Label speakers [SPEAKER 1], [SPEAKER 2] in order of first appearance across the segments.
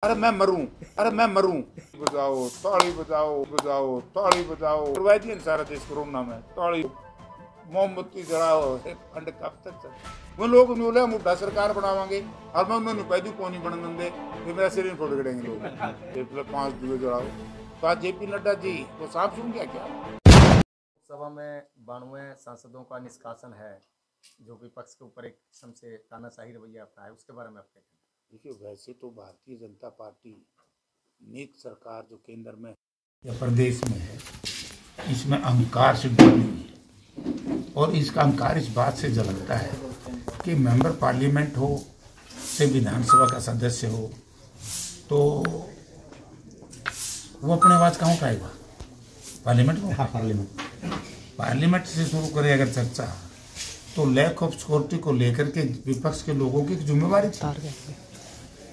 [SPEAKER 1] अरे मैं मरूं, अरे मैं मरूं। बजाओ ताड़ी, बजाओ बजाओ ताड़ी बजाओ। करवा दिया सारा देश कोरोना में। ताड़ी मोमबत्ती जलाओ, खंड कब तक चल। वो लोग बोले हम उठा सरकार बनावांगे और मैं उन्होंने कह दी कौन नहीं बन देंगे, फिर मेरा सिर फोड़ करेंगे लोग। 5 दिए जलाओ। तो आज जेपी नड्डा जी वो सांप सुन गया क्या?
[SPEAKER 2] सभा में 92 सांसदों का निष्कासन है, जो विपक्ष के ऊपर एक किस्म से तानाशाही रवैया अपना है, उसके बारे में आप क्या कहें?
[SPEAKER 1] देखिए, वैसे तो भारतीय जनता पार्टी नीति सरकार जो केंद्र में या प्रदेश में है, इसमें अहंकार से डूबी हुई है। और इसका अहंकार इस बात से झलकता है कि मेंबर पार्लियामेंट हो, से विधानसभा का सदस्य हो, तो वो अपने आवाज कहाँ उठाएगा? पार्लियामेंट में। हाँ, पार्लियामेंट से शुरू करे अगर चर्चा, तो लैक ऑफ सिक्योरिटी को लेकर के विपक्ष के लोगों की जिम्मेवारी थी।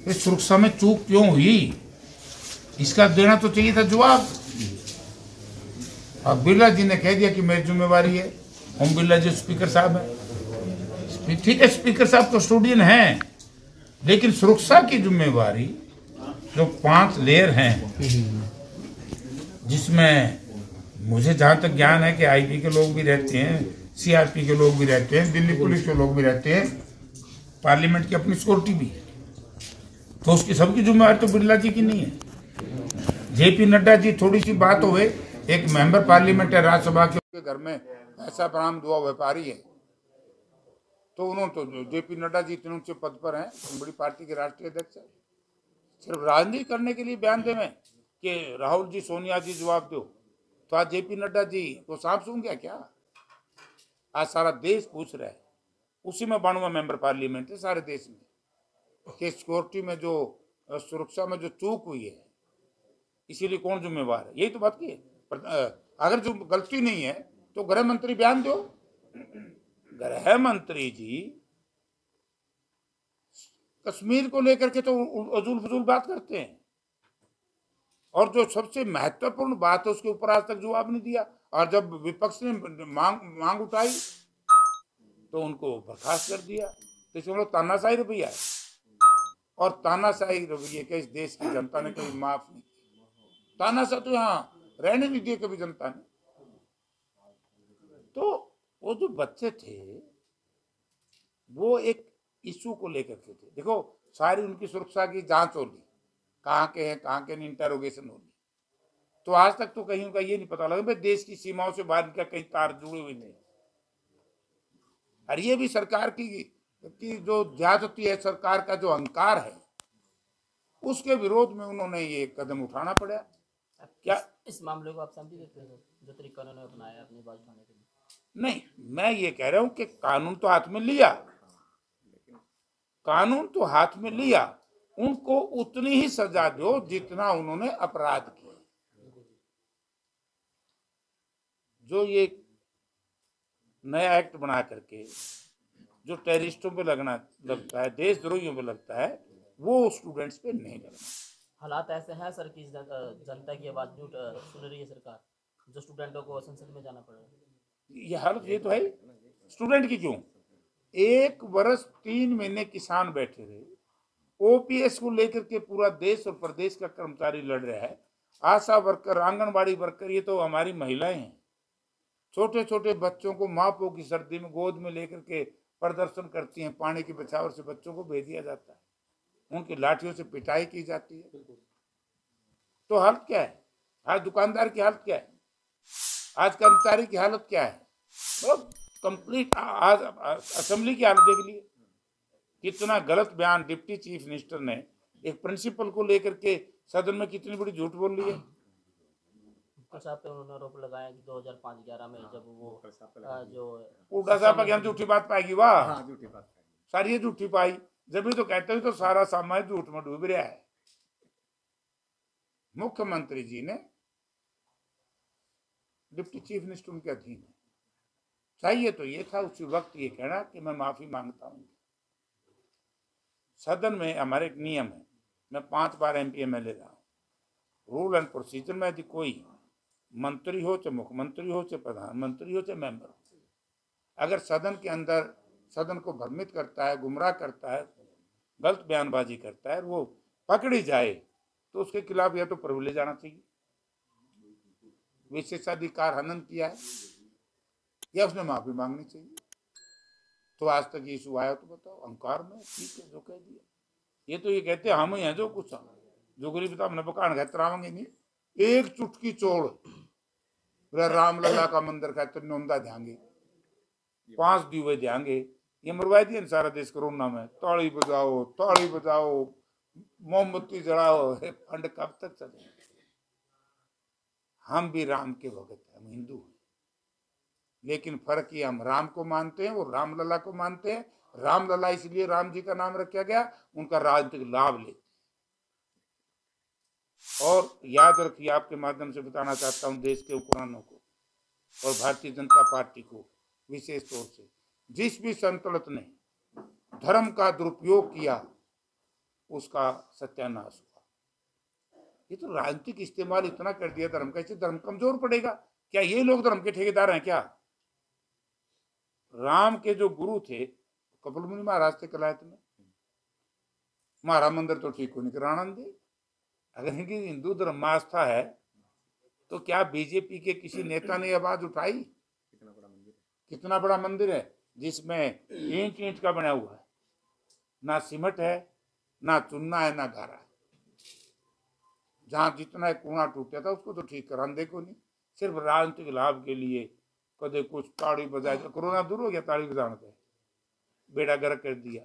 [SPEAKER 1] इस सुरक्षा में चूक क्यों हुई, इसका देना तो चाहिए था जवाब। अब बिरला जी ने कह दिया कि मेरी जिम्मेवारी है। ओम बिरला जी स्पीकर साहब है, ठीक है, स्पीकर साहब कस्टोडियन हैं, लेकिन सुरक्षा की जिम्मेवारी जो 5 लेयर हैं, जिसमें मुझे जहां तक ज्ञान है कि आईबी के लोग भी रहते हैं, सीआरपी के लोग भी रहते हैं, दिल्ली पुलिस के लोग भी रहते हैं, पार्लियामेंट की अपनी सिक्योरिटी भी है, तो उसकी सबकी जिम्मेवारी तो बिरला जी की नहीं है। जेपी नड्डा जी थोड़ी सी बात हुए, एक मेंबर पार्लियामेंट है राज्यसभा के घर में ऐसा बरामद हुआ व्यापारी है, तो उन्होंने तो जेपी नड्डा जी इतने ऊंचे पद पर हैं, बड़ी पार्टी के राष्ट्रीय अध्यक्ष है, सिर्फ राजनीति करने के लिए बयान देवे कि राहुल जी सोनिया जी जवाब दो, तो आज जेपी नड्डा जी को सांप सूंघ गया क्या? आज सारा देश पूछ रहा है, उसी में 92 मेंबर पार्लियामेंट है सारे देश में, कि सिक्योरिटी में जो सुरक्षा में जो चूक हुई है, इसीलिए कौन जिम्मेवार है? यही तो बात की है। अगर जो गलती नहीं है तो गृह मंत्री बयान दो। गृह मंत्री जी कश्मीर को लेकर के तो अजूल फजूल बात करते हैं, और जो सबसे महत्वपूर्ण बात है उसके ऊपर आज तक जवाब नहीं दिया। और जब विपक्ष ने मांग उठाई तो उनको बर्खास्त कर दिया। तो इसमें लोग तानाशाही रवैया है, और तानाशाही रवैये के इस देश की जनता ने कभी माफ नहीं किया। तानाशाह तो यहाँ रहने नहीं दिए कभी जनता ने। तो वो जो बच्चे थे वो एक इशू को लेकर के थे। देखो, सारी उनकी सुरक्षा की जांच होगी, कहाँ के हैं कहाँ के नहीं, इंटरोगेशन होगी, तो आज तक तो कहीं का ये नहीं पता लगा भाई देश की सीमाओं से बाहर का कहीं तार जुड़े हुए नहीं। और ये भी सरकार की जो ज्यादती है, सरकार का जो अहंकार है, उसके विरोध में उन्होंने ये कदम उठाना पड़ा। क्या
[SPEAKER 3] इस मामले को आप समझ देते हो जो तरीका उन्होंने अपनाया अपनी बात उठाने के लिए?
[SPEAKER 1] नहीं, मैं ये कह रहा हूं कि कानून तो हाथ में लिया, कानून तो हाथ में लिया, उनको उतनी ही सजा दो जितना उन्होंने अपराध किया। जो ये नया एक्ट बना करके जो टेररिस्टों पे लगता है, देशद्रोहियों पे लगता है, वो स्टूडेंट्स पे नहीं लगना।
[SPEAKER 3] हालात ऐसे हैं सर कि जनता की आवाज नहीं सुन रही है सरकार, जो स्टूडेंटों को संसद में जाना पड़ रहा है।
[SPEAKER 1] ये हालत ये तो है। स्टूडेंट की क्यों? 1 वर्ष 3 महीने किसान बैठे रहे, ओपीएस को लेकर के पूरा देश और प्रदेश का कर्मचारी लड़ रहा है। आशा वर्कर, आंगनबाड़ी वर्कर, ये तो हमारी महिलाएं हैं, छोटे छोटे बच्चों को मापों की सर्दी में गोद में लेकर के प्रदर्शन करती हैं, पानी की बचावर से बच्चों को भेज दिया जाता है, उनकी लाठियों से पिटाई की जाती है। तो हालत क्या है? आज दुकानदार की हालत क्या है? आज कर्मचारी की हालत क्या है? मतलब कंप्लीट। आज असेंबली की हालत देख लिए, कितना गलत बयान डिप्टी चीफ मिनिस्टर ने एक प्रिंसिपल को लेकर के सदन में कितनी बड़ी झूठ बोल रही है।
[SPEAKER 3] साहब पे उन्होंने आरोप लगाया कि 2005-11 में जब वो जो
[SPEAKER 1] उल्टा साहब का झूठी बात पाएगी, वाह झूठी बात सारी ये झूठी पाई, जब भी तो कहते हैं तो सारा समाज झूठ में डूब रहा है। मुख्यमंत्री जी ने, डिप्टी चीफ मिनिस्टर उनके अधीन है, चाहिए तो ये था उसी वक्त ये कहना कि मैं माफी मांगता हूं। सदन में हमारे एक नियम है, मैं 5 बार एमपी एमएलए रहा हूं। रूल एंड प्रोसीजर में यदि कोई मंत्री हो, चाहे मुख्यमंत्री हो, चाहे प्रधानमंत्री हो, चाहे मेंबर हो, अगर सदन के अंदर सदन को भ्रमित करता है, गुमराह करता है, गलत बयानबाजी करता है, वो पकड़ी जाए तो उसके खिलाफ या तो प्रभु जाना चाहिए, विशेषाधिकार हनन किया है, या उसने माफी मांगनी चाहिए। तो आज तक ये इशू आया तो बताओ, अहंकार में ठीक है जो कह दिया। ये तो ये कहते हैं हम ही हैं जो कुछ जो गरीब था हमने पकान खाते रावेंगे नहीं, एक चुटकी चोड़ रामलला का मंदिर खाते नोंदा देंगे, 5 दीवे देंगे, ये मरवा दिए सारा देश कोरोना में। ताली बजाओ मोमबत्ती जलाओ, फंड कब तक चले? हम भी राम के भगत हैं, हम हिंदू हैं, लेकिन फर्क ये हम राम को मानते हैं, वो रामलला को मानते हैं। रामलला इसलिए राम जी का नाम रखा गया, उनका राजनीतिक लाभ लेते। और याद रखिए, आपके माध्यम से बताना चाहता हूं देश के हुक्मरानों को और भारतीय जनता पार्टी को विशेष तौर से, जिस भी संतुलित ने धर्म का दुरुपयोग किया उसका सत्यानाश हुआ। ये तो राजनीतिक इस्तेमाल इतना कर दिया धर्म का, इससे धर्म कमजोर पड़ेगा क्या? ये लोग धर्म के ठेकेदार हैं क्या? राम के जो गुरु थे कपिल मुनि महाराज थे कलायत में, हमारा मंदिर तो ठीक हो नहीं करानंद दे। अगर इनकी हिंदू धर्म में आस्था है तो क्या बीजेपी के किसी नेता ने आवाज उठाई? कितना बड़ा मंदिर है जिसमें ईंट ईंट का बना हुआ है, ना सीमेंट है, ना चुनना है, ना गारा है। जहां जितना कोना टूटा था उसको तो ठीक कराने को नहीं, सिर्फ राजनीतिक लाभ के लिए कदे कुछ ताड़ी बजाए। कोरोना दूर हो गया ताड़ी बजाने पे, बेड़ा गर्क कर दिया।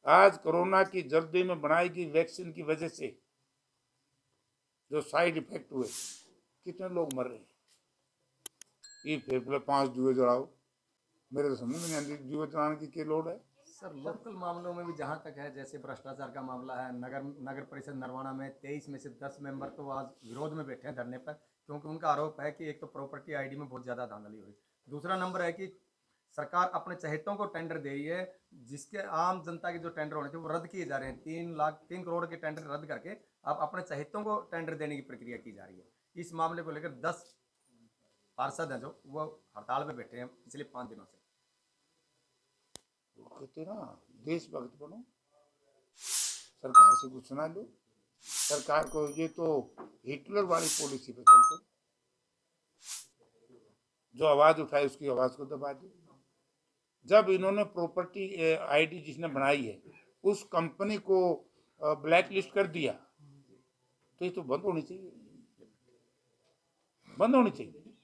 [SPEAKER 1] आज कोरोना की जल्दी में बनाई गई वैक्सीन की वजह से जो साइड इफेक्ट हुए, कितने लोग मर रहे हैं। ये फिर 5 जुए जलाओ, मेरे तो समझ में नहीं आती जुए जलाने की क्या लोड है।
[SPEAKER 2] सर लोकल मामलों में भी जहाँ तक है, जैसे भ्रष्टाचार का मामला है, नगर परिषद नरवाना में 23 में से 10 मेंबर तो आज विरोध में बैठे हैं धरने पर, क्योंकि उनका आरोप है कि एक तो प्रॉपर्टी आईडी में बहुत ज़्यादा धांधली हुई, दूसरा नंबर है कि सरकार अपने चहेतों को टेंडर दे रही है, जिसके आम जनता के जो टेंडर होने थे वो रद्द किए जा रहे हैं। 3 करोड़ के टेंडर रद्द करके अब अपने चहेतों को टेंडर देने की प्रक्रिया की जा रही है। इस मामले को लेकर 10 पार्षद हैं जो वो हड़ताल पे बैठे हैं पिछले 5 दिनों से।
[SPEAKER 1] कहते ना देशभक्त बनो, सरकार से कुछ सुना लो। सरकार को ये तो हिटलर वाली पॉलिसी पे चल पड़ो, जो आवाज उठाए उसकी आवाज को दबा दो। जब इन्होंने प्रॉपर्टी आईडी जिसने बनाई है उस कंपनी को ब्लैक लिस्ट कर दिया, तो ये तो बंद होनी चाहिए, बंद होनी चाहिए।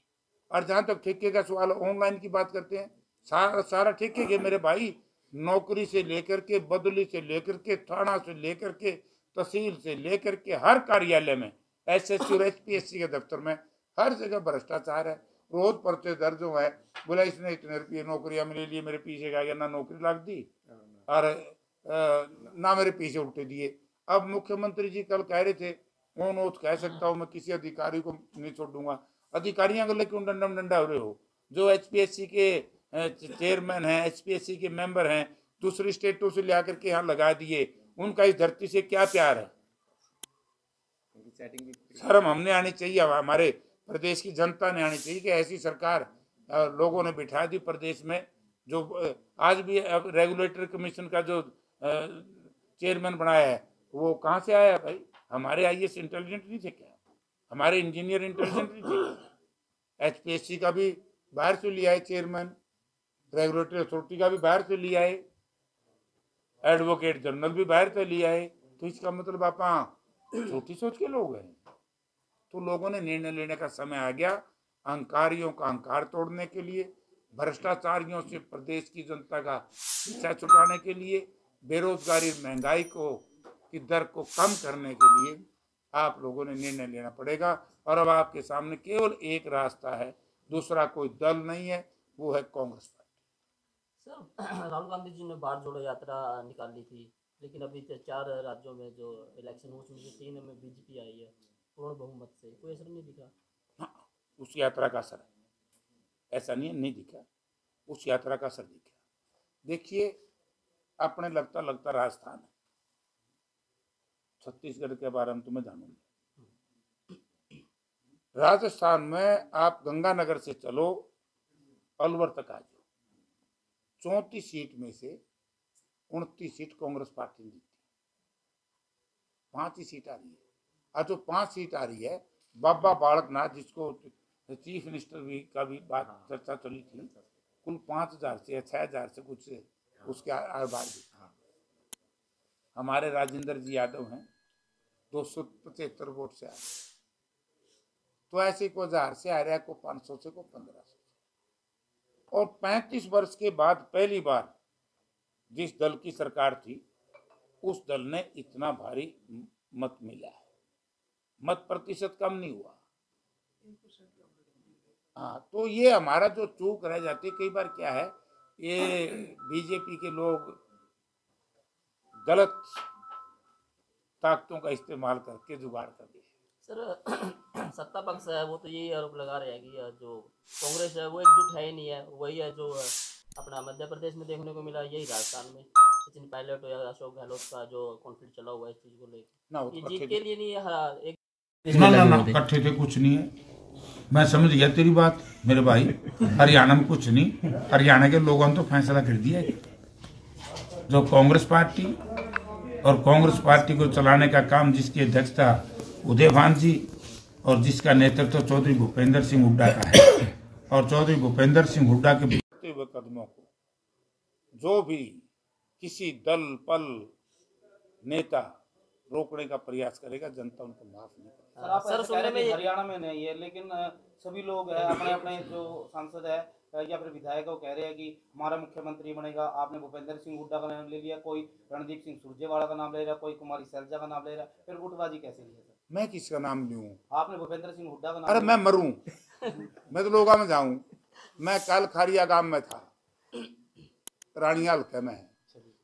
[SPEAKER 1] और जहां तक ठेके का सवाल, ऑनलाइन की बात करते हैं, सारा ठेके के मेरे भाई, नौकरी से लेकर के, बदली से लेकर के, थाना से लेकर के, तहसील से लेकर के, हर कार्यालय में, एसएससी और एचपीएससी के दफ्तर में हर जगह भ्रष्टाचार है। रोज पर्चे दर्ज हुआ है, बोला इसने इतने रुपये नौकरियां मिले लिए, मेरे पीछे का गया, ना नौकरी लाग दी और ना मेरे पीछे उल्टे दिए। अब मुख्यमंत्री जी कल कह रहे थे, ओन कह सकता हूँ मैं किसी अधिकारी को नहीं छोड़ूंगा। अधिकारियों को लेकर डंडम डंडा हो रहे हो, जो एचपीएससी के चेयरमैन हैं, एचपीएससी के मेंबर हैं, दूसरी स्टेटों से ला करके यहाँ लगा दिए, उनका इस धरती से क्या प्यार है? शर्म हमने आनी चाहिए, हमारे प्रदेश की जनता ने आनी चाहिए कि ऐसी सरकार लोगों ने बिठा दी प्रदेश में। जो आज भी रेगुलेटरी कमीशन का जो चेयरमैन बनाया है वो कहाँ से आया भाई? हमारे आईएएस इंटेलिजेंट नहीं थे क्या? हमारे इंजीनियर इंटेलिजेंट नहीं थे? एचपीएससी का भी बाहर से लिया है चेयरमैन, रेगुलेटरी अथॉरिटी का भी बाहर से लिया है, एडवोकेट जनरल भी बाहर से लिया है। तो इसका मतलब आप छोटी सोच के लोग हैं। तो लोगों ने निर्णय लेने का समय आ गया, अहंकारियों का अहंकार तोड़ने के लिए, भ्रष्टाचारियों से प्रदेश की जनता का पीछा छुड़ाने के लिए, बेरोजगारी महंगाई की दर को कम करने के लिए आप लोगों ने निर्णय लेना पड़ेगा। और अब आपके सामने केवल एक रास्ता है, दूसरा कोई दल नहीं है, वो है कांग्रेस पार्टी।
[SPEAKER 3] सर राहुल गांधी जी ने बाढ़ जोड़ो यात्रा निकाली थी, लेकिन अभी 4 राज्यों में जो इलेक्शन हो उसमें से 3 में बीजेपी आई है पूर्ण बहुमत से, कोई असर नहीं दिखा?
[SPEAKER 1] हाँ, उस यात्रा का असर है, ऐसा नहीं दिखा, उस यात्रा का असर दिखा। देखिए अपने लगता राजस्थान है, छत्तीसगढ़ के बारे में तुम्हें जानूंगा। राजस्थान में आप गंगानगर से चलो अलवर तक आ जाओ, 34 सीट में से 29 सीट कांग्रेस पार्टी ने जीती। 5 ही सीट आ रही है। और जो 5 सीट आ रही है, बाबा बालकनाथ जिसको चीफ मिनिस्टर भी का भी बात चर्चा चली थी, कुल 5000 से या 6000 से कुछ उसके आबादी। हमारे राजेंद्र जी यादव हैं 275 वोट से आ रहे, तो ऐसे को 1000 से आ रहा है, को 500 से, को 1500। और 35 वर्ष के बाद पहली बार जिस दल की सरकार थी उस दल ने इतना भारी मत मिला है, मत प्रतिशत कम नहीं हुआ। हाँ, तो ये हमारा जो चूक रह जाती है कई बार क्या है, ये बीजेपी के लोग गलत ताकतों का इस्तेमाल करके जुगाड़ कर दिए।
[SPEAKER 3] सर सत्ता पक्ष है वो तो यही आरोप लगा रहे हैं कि जो कांग्रेस है वो एकजुट है ही नहीं है। वही है जो अपना मध्य प्रदेश में देखने को मिला, यही राजस्थान में सचिन पायलट या अशोक गहलोत का जो कॉन्फ्लिक्ट चला हुआ है इस चीज को लेकर, जीत के लिए नहीं है।
[SPEAKER 1] ना इकट्ठे थे, कुछ नहीं है। मैं समझ गया तेरी बात मेरे भाई। हरियाणा में कुछ नहीं, हरियाणा के लोगों ने तो फैसला कर दिया है। जो कांग्रेस पार्टी और कांग्रेस पार्टी को चलाने का काम जिसकी अध्यक्षता उदयभान जी और जिसका नेतृत्व चौधरी भूपेंद्र सिंह हुड्डा का है, और चौधरी भूपेंद्र सिंह हुड्डा के बढ़ते हुए कदमों को जो भी किसी दल पल नेता रोकने का प्रयास करेगा, जनता उनको माफ नहीं करेगी।
[SPEAKER 4] सर सुनने में हरियाणा में नहीं है, लेकिन सभी लोग हैं अपने अपने जो सांसद है या फिर विधायक वो कह रहे हैं कि हमारा मुख्यमंत्री बनेगा। आपने भूपेंद्र सिंह हुड्डा का नाम ले लिया, कोई रणदीप सिंह सुरजेवाला का नाम ले रहा, कोई कुमारी सैलजा का नाम ले रहा, फिर गुटबाजी कैसे ली है सर?
[SPEAKER 1] मैं किसका नाम लूं?
[SPEAKER 4] आपने भूपेंद्र सिंह हुड्डा का नाम।
[SPEAKER 1] अरे मैं मरूं मैं तो लोगा में जाऊं। मैं कल खारिया गांव में था, रानिया हल्के में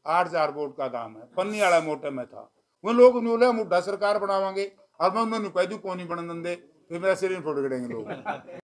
[SPEAKER 1] 8000 वोट का दाम है, पन्नी वाला मोटे में था। वो लोग बोले हम हुड्डा सरकार बनावांगे, और मैं उन्होंने कह दूं कौन नहीं बनन देंगे, फिर मेरा सिर फोड़ देंगे लोग।